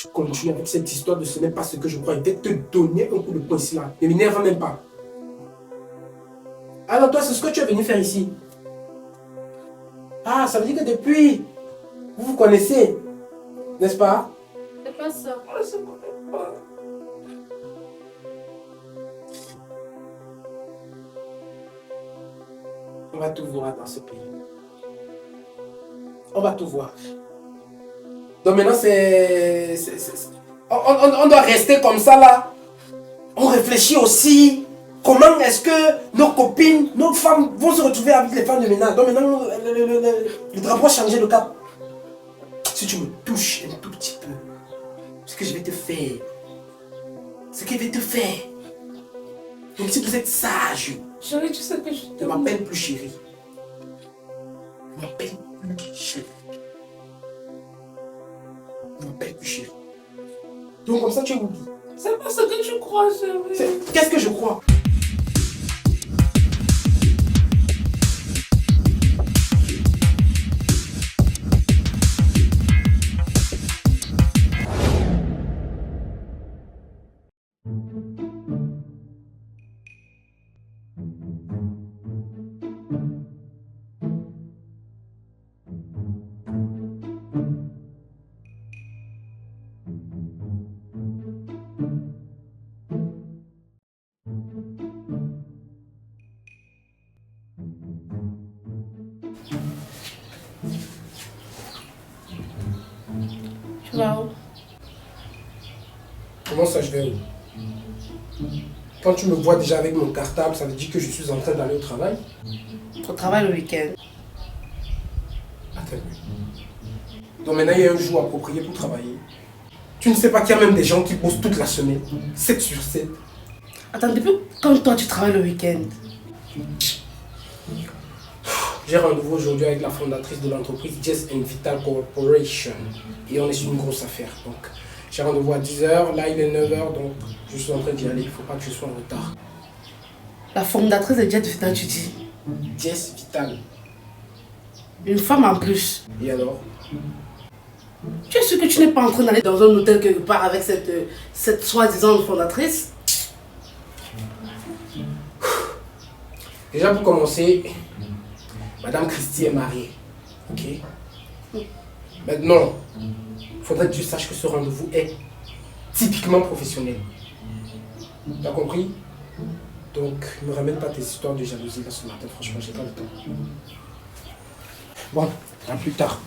Tu continues avec cette histoire de ce n'est pas ce que je crois. Il va te donner un coup de poing ici là. Ne m'énerve même pas. Alors toi, c'est ce que tu es venu faire ici. Ah, ça veut dire que depuis, vous vous connaissez, n'est-ce pas? C'est pas ça. Ah, ça ne connaît pas. On va tout voir dans ce pays. On va tout voir. Donc maintenant, on doit rester comme ça là. On réfléchit aussi. Comment est-ce que nos copines, nos femmes vont se retrouver avec les femmes de ménage. Donc maintenant, le drapeau a changé de cap. Si tu me touches un tout petit peu, ce que je vais te faire, ce que je vais te faire. Donc si vous êtes sage, Chérie, tu sais que je ne t'aime. m'appelle plus chérie. Ne m'appelle plus chérie. Ne m'appelle plus chérie. Donc comme ça tu es oublié. C'est pas ce que tu crois, chérie. Qu'est-ce que je crois? Tu vas où? Comment ça je vais où? Quand tu me vois déjà avec mon cartable, ça veut dire que je suis en train d'aller au travail? Au travail le week-end. Attends. Donc maintenant il y a un jour approprié pour travailler. Tu ne sais pas qu'il y a même des gens qui bossent toute la semaine, 7 sur 7. Attends, depuis quand toi tu travailles le week-end? J'ai rendez-vous aujourd'hui avec la fondatrice de l'entreprise Jess Vital Corporation. Et on est sur une grosse affaire. Donc j'ai rendez-vous à 10h, là il est 9h, donc je suis en train d'y aller. Il ne faut pas que je sois en retard. La fondatrice de Jet Vital, tu dis? Jess Vital. Une femme en plus. Et alors? Tu es sûr que tu n'es pas en train d'aller dans un hôtel quelque part avec cette soi-disant fondatrice? Déjà pour commencer, Madame Christie est mariée. Ok? Maintenant, il faudrait que tu saches que ce rendez-vous est typiquement professionnel. Tu as compris? Donc, ne ramène pas tes histoires de jalousie là ce matin. Franchement, j'ai pas le temps. Bon, à plus tard.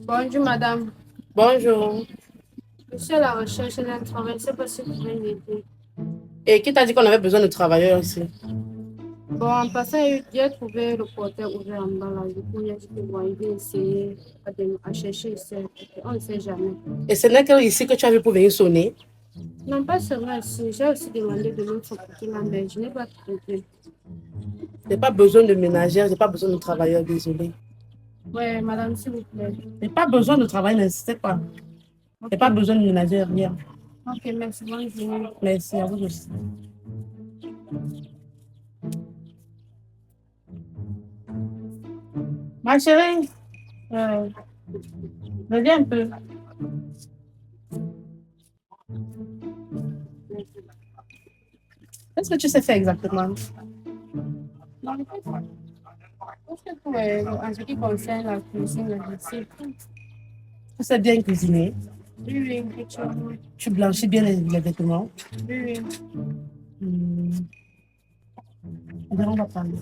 Bonjour madame, Bonjour. je suis à la recherche d'un travail, je ne sais pas si vous pouvez m'aider. Et qui t'a dit qu'on avait besoin de travailleurs ici? Bon, en passant, j'ai trouvé le portail ouvert en bas là, du coup, j'ai dit que bon, il va essayer à chercher ici, on ne sait jamais. Et ce n'est que ici que tu as vu pour venir sonner? Non, pas seulement ici, j'ai aussi demandé de l'autre côté là, mais je n'ai pas trouvé. J'ai pas besoin de ménagère, j'ai pas besoin de travailleurs, désolé. Ouais, madame, s'il vous plaît. J'ai pas besoin de travail, n'insistez pas. J'ai pas besoin de ménagère, rien. Ok, merci, bonne journée. Merci à vous aussi. Ma chérie, reviens un peu. Qu'est-ce que tu sais faire exactement? Non, C'est tout, en ce qui concerne la cuisine, c'est tout. Tu sais bien cuisiner. Oui, oui, effectivement. Tu blanchis bien les vêtements. Oui, oui. On va parler.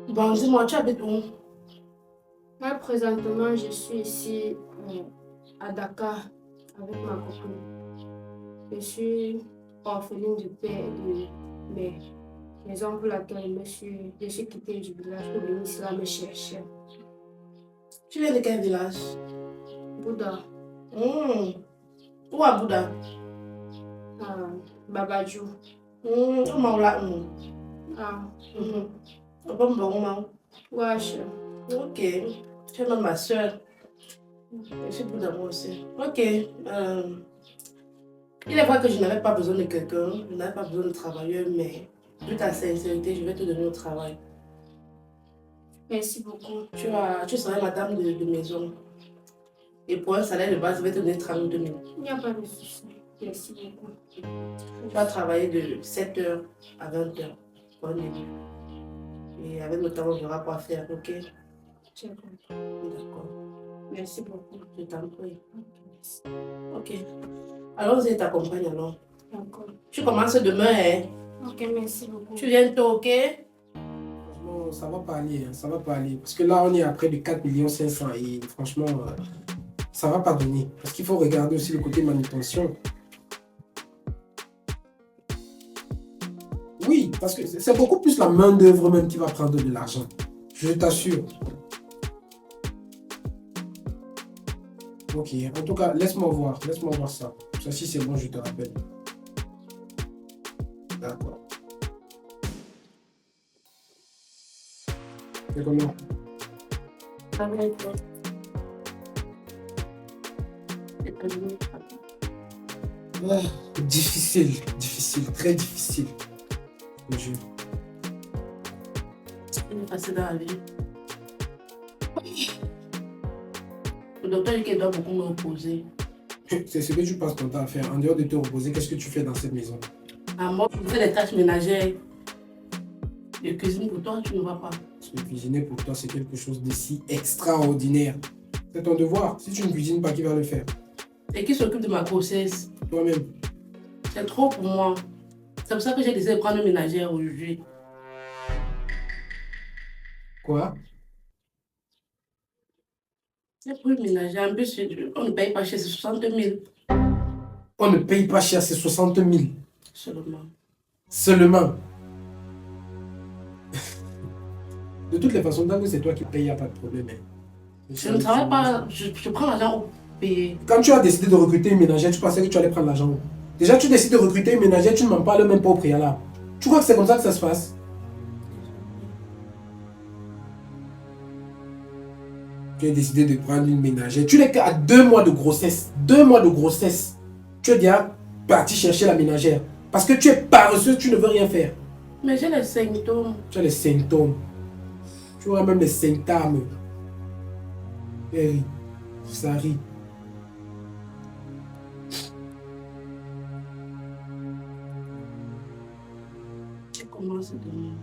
Bon, dis-moi, tu habites où? Là, présentement, je suis ici à Dakar avec ma copine. Je suis orpheline du père et de mère. Raison pour laquelle je suis quittée du village pour venir ici là me chercher. Tu viens de quel village? Bouddha, Où à Bouddha? Babadjou. Comment là? Ah, On peut me voir. Wesh. Ok. Tu es même ma soeur. Je suis Bouddha moi aussi. Ok. Il est vrai que je n'avais pas besoin de quelqu'un, je n'avais pas besoin de travailleur, mais vu ta sincérité, je vais te donner au travail. Merci beaucoup. Tu seras madame de maison. Et pour un salaire de base, je vais te donner 32 000. Il n'y a pas de souci. Merci beaucoup. Tu vas travailler de 7h à 20h pour un début. Et avec le temps, on verra quoi faire, ok? J'ai compris. D'accord. Merci beaucoup. Je t'en prie. Merci. Ok. Allons-y, t'accompagne alors. D'accord. Tu commences demain, hein? Ok, merci beaucoup. Tu viens tôt, ok? Franchement, ça va pas aller, hein, ça va pas aller. Parce que là, on est à près de 4 500 000 et franchement, ça va pas donner. Parce qu'il faut regarder aussi le côté manutention. Oui, parce que c'est beaucoup plus la main-d'œuvre même qui va prendre de l'argent. Je t'assure. Ok, en tout cas, laisse-moi voir ça. Ça, si c'est bon, je te rappelle. D'accord. C'est comment? Ça va être bon. Difficile, très difficile. Je te jure. Il est passé dans la vie. Le docteur dit qu'il doit beaucoup me reposer. C'est ce que tu passes ton temps à faire. En dehors de te reposer, qu'est-ce que tu fais dans cette maison? À moi, je fais des tâches ménagères. Je cuisine pour toi, tu ne vas pas. Parce que cuisiner pour toi, c'est quelque chose de si extraordinaire. C'est ton devoir. Si tu ne cuisines pas, qui va le faire? Et qui s'occupe de ma grossesse? Toi-même. C'est trop pour moi. C'est pour ça que j'ai décidé de prendre une ménagère aujourd'hui. Quoi? J'ai pris une ménagère. En plus, on ne paye pas cher, c'est 60 000. On ne paye pas cher, c'est 60 000. Seulement. Seulement. De toutes les façons, tant que c'est toi qui payes, il n'y a pas de problème. Je ne travaille pas, je prends l'argent au payer. Quand tu as décidé de recruter une ménagère, tu pensais que tu allais prendre l'argent où? Déjà, tu décides de recruter une ménagère, tu ne m'en parles même pas au préalable. Tu crois que c'est comme ça que ça se passe? Tu as décidé de prendre une ménagère. Tu n'es qu'à 2 mois de grossesse. 2 mois de grossesse. Tu es déjà parti chercher la ménagère. Parce que tu es paresseux, tu ne veux rien faire. Mais j'ai les symptômes. Tu as les symptômes. Tu auras même les symptômes. Et ça rit. Je commence demain.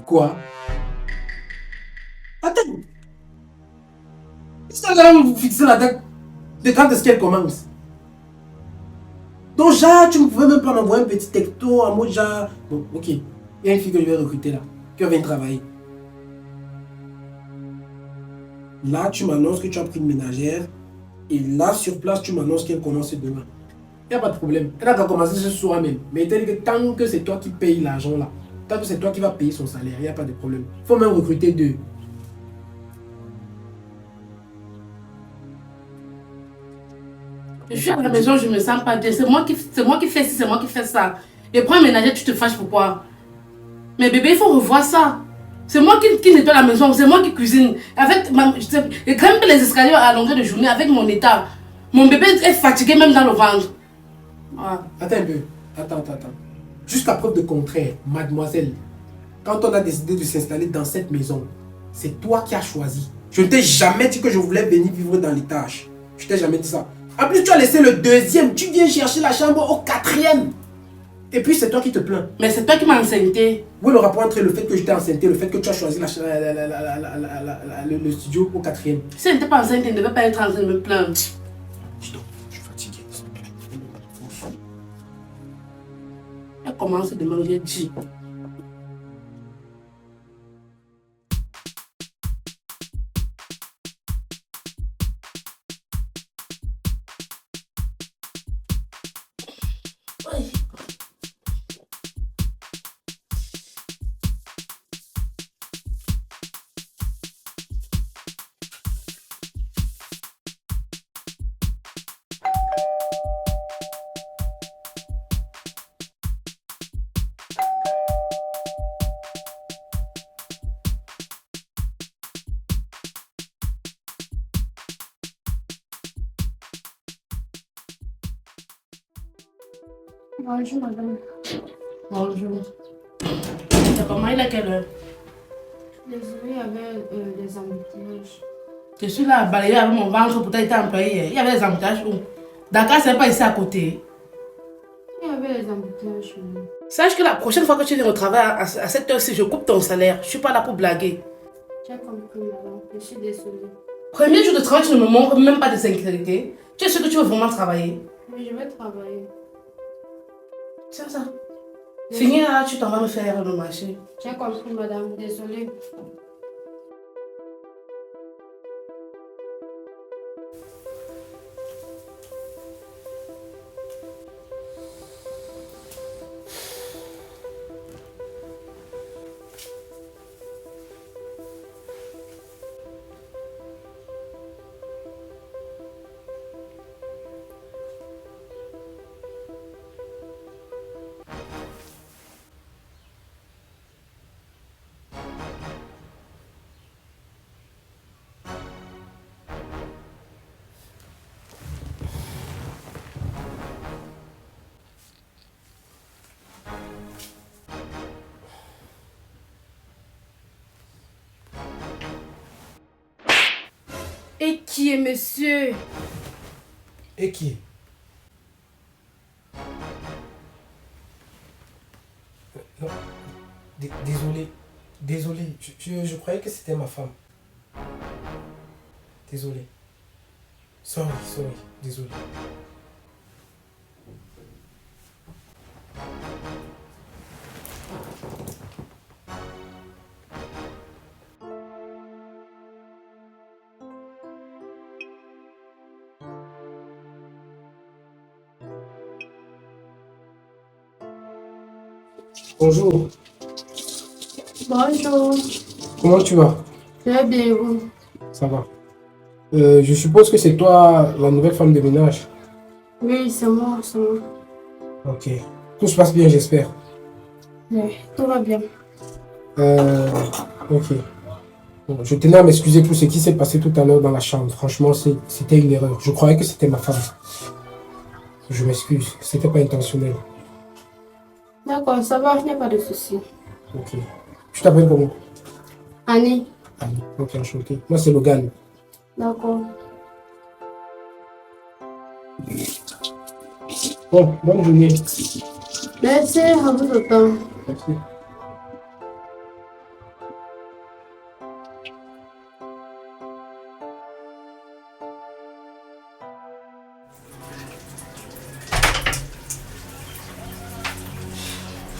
Quoi? Attends. Est-ce que là vous fixez la date de quand est-ce qu'elle commence? Donc, genre, tu ne pouvais même pas m'envoyer un petit texto en mode genre. Bon, ok. Il y a une fille que je vais recruter là, qui va venir travailler. Là, tu m'annonces que tu as pris une ménagère. Et là, sur place, tu m'annonces qu'elle commence demain. Il n'y a pas de problème. Elle a qu'à commencer ce soir même. Mais il t'a dit que tant que c'est toi qui payes l'argent là, tant que c'est toi qui vas payer son salaire, il n'y a pas de problème. Il faut même recruter 2. Je suis à la maison, je ne me sens pas bien. C'est moi qui fais ci, c'est moi qui fais ça. Et prends un ménager, tu te fâches pourquoi? Mais bébé, il faut revoir ça. C'est moi qui nettoie la maison, c'est moi qui cuisine. Je grimpe les escaliers à longueur de journée avec mon état. Mon bébé est fatigué même dans le ventre. Ah. Attends un peu. Attends. Jusqu'à preuve de contraire, mademoiselle, quand on a décidé de s'installer dans cette maison, c'est toi qui as choisi. Je ne t'ai jamais dit que je voulais venir vivre dans l'étage. Je t'ai jamais dit ça. En plus, tu as laissé le deuxième. Tu viens chercher la chambre au quatrième. Et puis, c'est toi qui te plains. Mais c'est toi qui m'as enceinté. Où est le rapport entre le fait que je t'ai enceinté et le fait que tu as choisi le studio au quatrième? Si elle n'était pas enceinte, elle ne devait pas être en train de me plaindre. Je suis fatigué. Elle commence de manger dit. Bonjour, madame. Bonjour. C'est comment il est à quelle heure? Désolée, il y avait des embouteillages. Je suis là à balayer avec mon ventre pour être employé hier. Il y avait des embouteillages où? Dakar, c'est pas ici à côté. Il y avait des embouteillages. Sache que la prochaine fois que tu viens au travail à cette heure-ci, je coupe ton salaire. Je suis pas là pour blaguer. J'ai compris, madame. Je suis désolée. Premier jour de travail, tu ne me montres même pas de sincérité. Tu es sûr que tu veux vraiment travailler? Mais je vais travailler. C'est ça. Fini là, tu t'en vas me faire le marché. J'ai compris, madame. Désolée. Et qui est monsieur? Et qui? Non. Désolé. Je croyais que c'était ma femme. Désolé. Sorry. Désolé. Bonjour. Bonjour. Comment tu vas? Très bien, vous? Ça va. Je suppose que c'est toi la nouvelle femme de ménage. Oui, c'est moi. Ok. Tout se passe bien, j'espère. Oui, tout va bien. Ok. Bon, je tenais à m'excuser pour ce qui s'est passé tout à l'heure dans la chambre. Franchement, c'était une erreur. Je croyais que c'était ma femme. Je m'excuse. C'était pas intentionnel. D'accord, ça va, il n'y a pas de souci. Ok. Tu t'appelles comment? Annie. Annie. Ok, enchanté. Moi, c'est Logan. D'accord. Bon, bonne journée. Merci, à vous autant. Merci.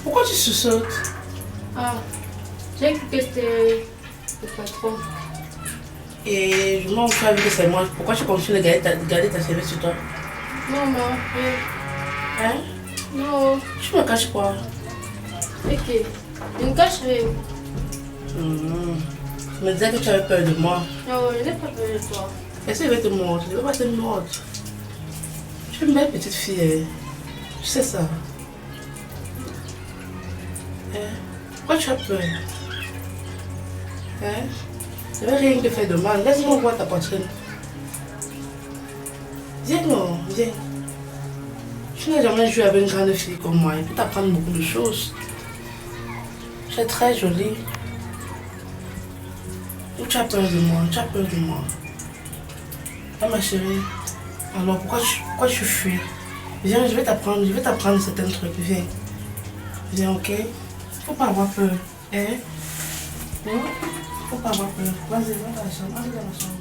Pourquoi tu sautes? Ah, j'ai cru que c'était le patron. Et je m'en fous avec que c'est moi. Pourquoi tu continues de garder ta serviette sur toi? Non, Hein? non. Tu me caches quoi? Ok, je ne cache rien. Tu me disais que tu avais peur de moi. Non, je n'ai pas peur de toi. Est-ce que je vais te mordre? Je ne vais pas te mordre. Tu es une belle petite fille. Hein? Tu sais ça. Hein? Pourquoi tu as peur? Hein? Je ne vais rien te faire de mal. Laisse-moi voir ta poitrine. Viens, non, viens. Tu n'as jamais joué avec une grande fille comme moi. Il peut t'apprendre beaucoup de choses. Tu es très jolie. Ou tu as peur de moi? Tu as peur de moi? Ah ma chérie, alors pourquoi tu fuis? Viens, je vais t'apprendre certains trucs. Viens, ok? Faut pas avoir peur. Hein? Hein? Faut pas avoir peur. Vas-y, va dans la chambre. Allez dans la chambre.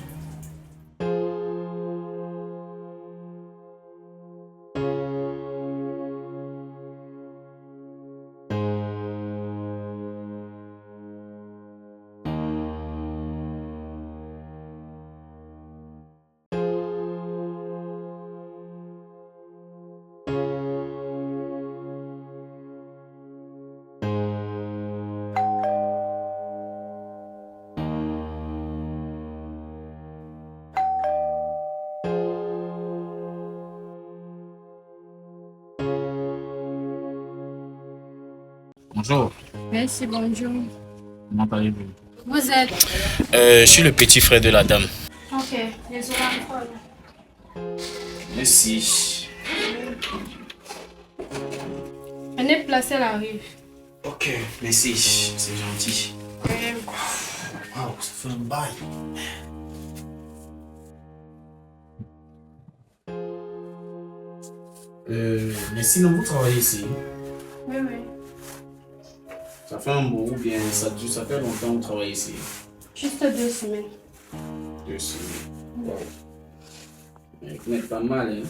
Bonjour, Merci, bonjour. comment allez-vous? Vous êtes? Je suis le petit frère de la dame. Ok, les oranges. Merci. Venez placer la rive. Ok, merci, c'est gentil. Waouh, ça fait un bail. Mais sinon, vous travaillez ici? Oui. Ça fait un bout ou bien ça fait longtemps que vous travaillez ici? Juste 2 semaines. 2 semaines. Wow. Mais vous n'êtes pas mal, hein?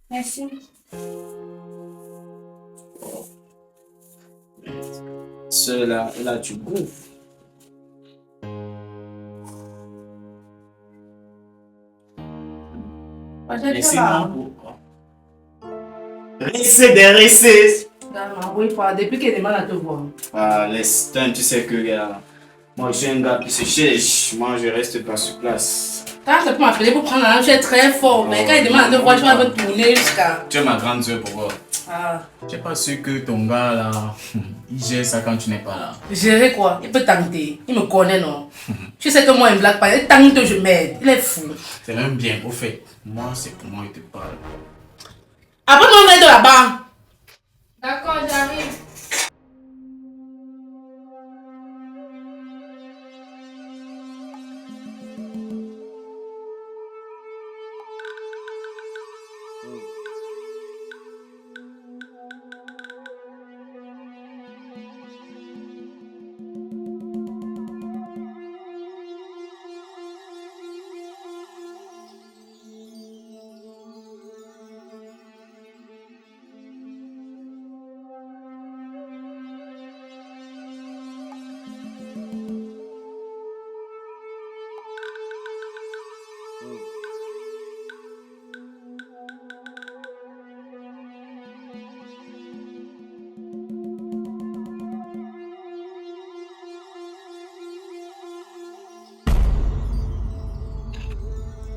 Merci. Ceux-là, là, tu bouffes. Mais sinon, restez des restés. Oui, depuis qu'elle demande à te voir. Ah, laisse, tu sais que, gars, moi, je suis un gars qui se cherche. Moi, je reste pas sur place. Quand tu peux m'appeler pour prendre un tu es très fort. Mais quand il demande à te voir, tu vas me tourner jusqu'à. Tu es ma grande soeur pour voir. Ah. Tu n'es pas sûr que ton gars, là, il gère ça quand tu n'es pas là. Gérer quoi? Il peut tenter. Il me connaît, non? Tu sais que moi, il me blague pas. Il tente, je m'aide. Il est fou. C'est même bien, au fait. Moi, c'est pour moi, il te parle. Après, on va de là-bas. D'accord, j'arrive.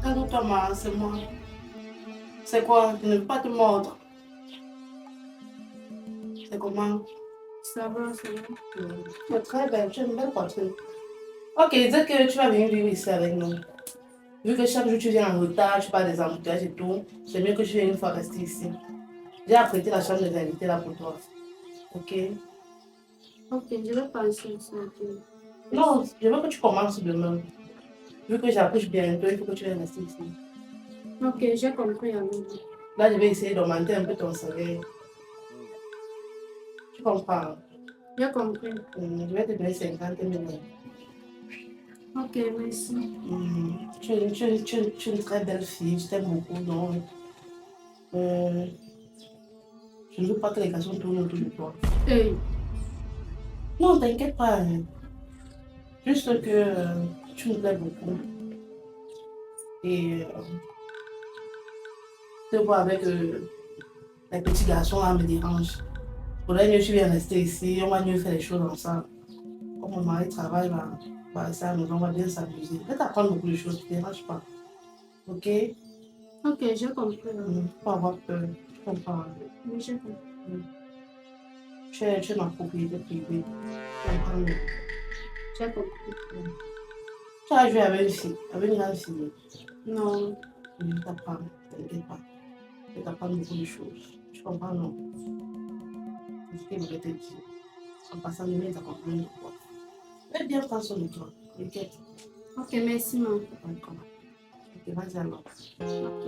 Calme-toi, ma, c'est moi. C'est quoi? Je ne veux pas te mordre. C'est comment? Ça va, ça va. Tu es très belle, tu es une belle poitrine. Ok, dis que tu vas venir vivre ici avec nous. Vu que chaque jour tu viens en retard, tu parles des embouteillages et tout, c'est mieux que tu viennes une fois rester ici. J'ai apprêté la chambre des invités là pour toi. Ok? Ok, je vais penser à ça. Non, je veux que tu commences demain. Vu que j'accouche bientôt, il faut que tu viennes rester ici. Ok, j'ai compris, ami. Là, je vais essayer d'augmenter un peu ton salaire. Tu comprends? J'ai compris. Je vais te donner 50 000. Ok, merci. Tu es une très belle fille, je t'aime beaucoup, donc je ne veux pas que les garçons tournent autour de toi. Hey, Non, t'inquiète pas. Juste que tu me plais beaucoup. Et te voir avec les petits garçons là me dérange. Faudrait mieux que tu viennes rester ici, on va mieux faire les choses ensemble. Comme mon mari travaille, on va rester à la maison, on va bien s'amuser. Je vais t'apprendre beaucoup de choses, ne te dérange pas. Ok? ok, j'ai compris. Faut pas avoir peur. Tu comprends? Oui, j'ai compris. Tu es ma propriété privée. Tu comprends? J'ai compris. Tu as joué avec une fille, avec une grande fille. Non, Je vais t'apprendre, t'inquiète pas. Je vais t'apprendre beaucoup de choses. Tu comprends, non? C'est ce que je vais te dire. En passant, demain, tu as compris de quoi. Fais bien prendre soin de toi. T'inquiète. Ok, merci, maman. D'accord. Ok, vas-y alors. Ok.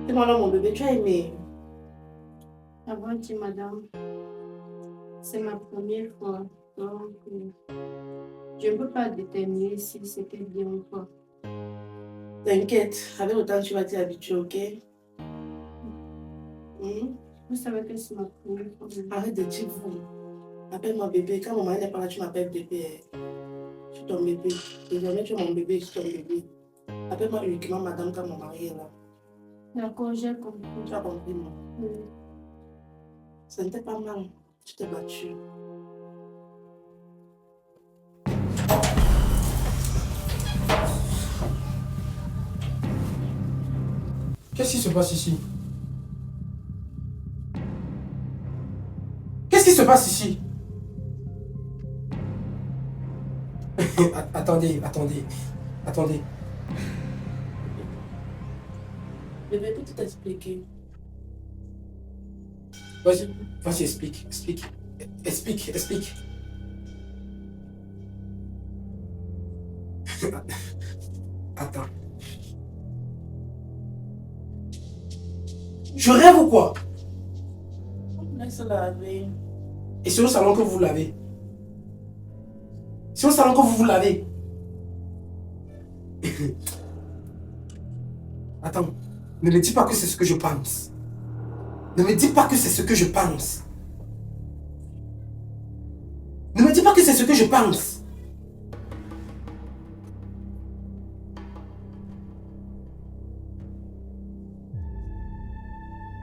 Et voilà mon bébé, tu as aimé? Avant dit, madame, c'est ma première fois. Donc, je ne peux pas déterminer si c'était bien ou pas. T'inquiète, avec le temps tu vas t'y habituer, ok? Vous savez que c'est ma première fois. Arrête de dire vous. Appelle-moi bébé. Quand mon mari n'est pas là, tu m'appelles bébé. Je suis ton bébé. Désormais, tu es mon bébé, je suis ton bébé. Appelle-moi uniquement madame quand mon mari est là. D'accord, j'ai compris. Tu as compris, non? Oui. Ça n'était pas mal. Tu t'es battu. Qu'est-ce qui se passe ici? Qu'est-ce qui se passe ici? Attendez. Bébé, peux-tu t'expliquer? Vas-y, explique. Attends. Je rêve ou quoi? Laisse laver. Et c'est au salon que vous lavez. C'est au salon que vous lavez. Attends, ne me dis pas que c'est ce que je pense. Ne me dis pas que c'est ce que je pense. Ne me dis pas que c'est ce que je pense.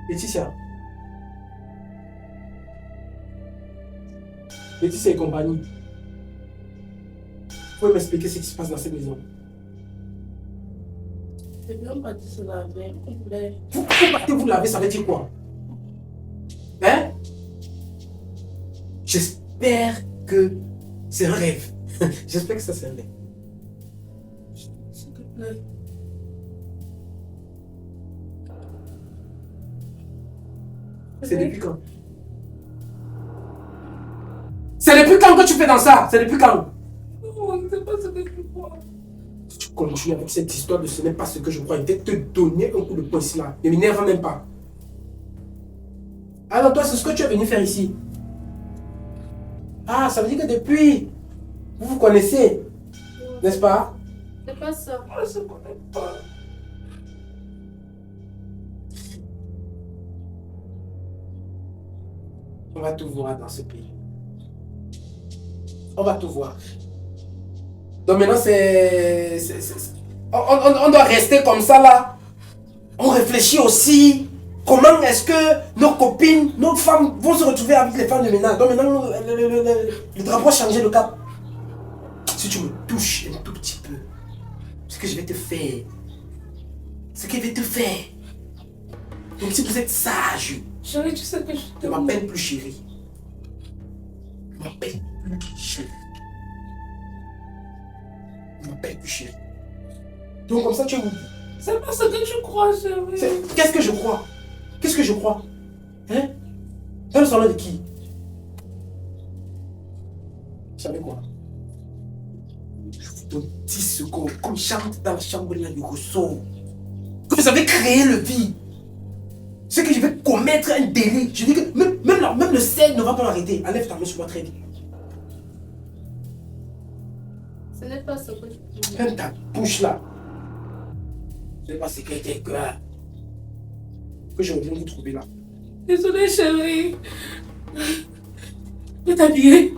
Laetitia. Laetitia et compagnie. Vous pouvez m'expliquer ce qui se passe dans cette maison? Bébé, on va se laver, s'il vous plaît. Vous partez vous laver, ça veut dire quoi? Hein? J'espère que c'est un rêve. J'espère que ça c'est un rêve. S'il te plaît. C'est depuis quand? C'est depuis quand que tu fais dans ça? C'est depuis quand? Non, c'est pas ce que je crois. Si tu continues avec cette histoire de ce n'est pas ce que je crois, je vais te donner un coup de poing ici là. Ne m'énerve même pas. Alors toi, c'est ce que tu es venu faire ici. Ah, ça veut dire que depuis, vous vous connaissez, n'est-ce pas? C'est pas ça. On ne se connaît pas. On va tout voir dans ce pays. On va tout voir. Donc maintenant, on doit rester comme ça là. On réfléchit aussi. Comment est-ce que nos copines, nos femmes vont se retrouver avec les femmes de ménage. Donc maintenant, le drapeau a changé de cap. Si tu me touches un tout petit peu, ce que je vais te faire, ce que je vais te faire. Donc si vous êtes sage, Chérie, tu sais que je ne t'aime. m'appelle plus chérie. Ne m'appelle plus chérie. Ne m'appelle plus chérie. Donc comme ça tu es où? C'est pas ce que tu crois, chérie. Qu'est-ce que je crois? Qu'est-ce que je crois? Hein? Dans le salon de qui? Vous savez quoi? Je vous donne 10 secondes. Comme chante dans la chambre là du ressort. Que vous avez créé le vide. C'est que je vais commettre un délit. Je dis que même le ciel ne va pas m'arrêter. Enlève ta main sur moi très vite. Ce n'est pas ce que je dis. Ferme ta bouche là. Je ne sais pas ce que t'es que je viens vous trouver là. Désolée, chérie. Je vais t'habiller.